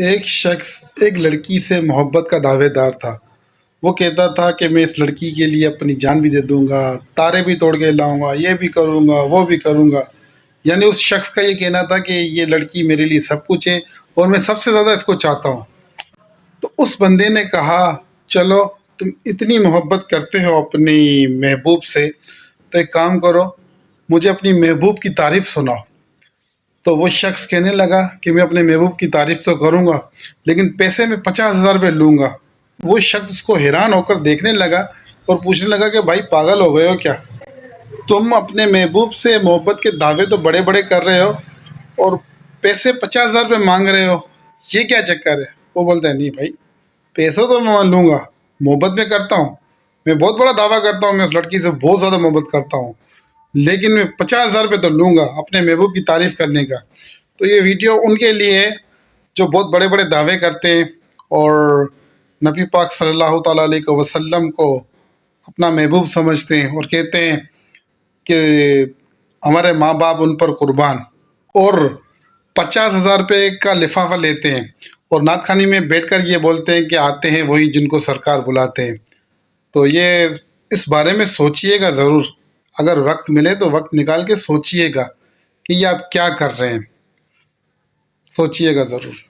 ایک شخص ایک لڑکی سے محبت کا دعوے دار تھا۔ وہ کہتا تھا کہ میں اس لڑکی کے لیے اپنی جان بھی دے دوں گا، تارے بھی توڑ کے لاؤں گا، یہ بھی کروں گا، وہ بھی کروں گا۔ یعنی اس شخص کا یہ کہنا تھا کہ یہ لڑکی میرے لیے سب کچھ ہے اور میں سب سے زیادہ اس کو چاہتا ہوں۔ تو اس بندے نے کہا چلو تم اتنی محبت کرتے ہو اپنی محبوب سے، تو ایک کام کرو، مجھے اپنی محبوب کی تعریف سناؤ۔ تو وہ شخص کہنے لگا کہ میں اپنے محبوب کی تعریف تو کروں گا لیکن پیسے میں 50,000 روپے لوں گا۔ وہ شخص اس کو حیران ہو کر دیکھنے لگا اور پوچھنے لگا کہ بھائی پاگل ہو گئے ہو کیا؟ تم اپنے محبوب سے محبت کے دعوے تو بڑے بڑے کر رہے ہو اور پیسے 50,000 روپے مانگ رہے ہو، یہ کیا چکر ہے؟ وہ بولتا ہے نہیں بھائی، پیسے تو میں لوں گا، محبت میں کرتا ہوں، میں بہت بڑا دعویٰ کرتا ہوں، میں اس لڑکی سے بہت زیادہ محبت کرتا ہوں، لیکن میں 50,000 روپے تو لوں گا اپنے محبوب کی تعریف کرنے کا۔ تو یہ ویڈیو ان کے لیے ہے جو بہت بڑے بڑے دعوے کرتے ہیں اور نبی پاک صلی اللہ تعالیٰ علیہ وسلم کو اپنا محبوب سمجھتے ہیں اور کہتے ہیں کہ ہمارے ماں باپ ان پر قربان، اور 50,000 روپے کا لفافہ لیتے ہیں اور نعت خوانی میں بیٹھ کر یہ بولتے ہیں کہ آتے ہیں وہی جن کو سرکار بلاتے ہیں۔ تو یہ اس بارے میں سوچئے گا ضرور، اگر وقت ملے تو وقت نکال کے سوچئے گا کہ یہ آپ کیا کر رہے ہیں، سوچئے گا ضرور۔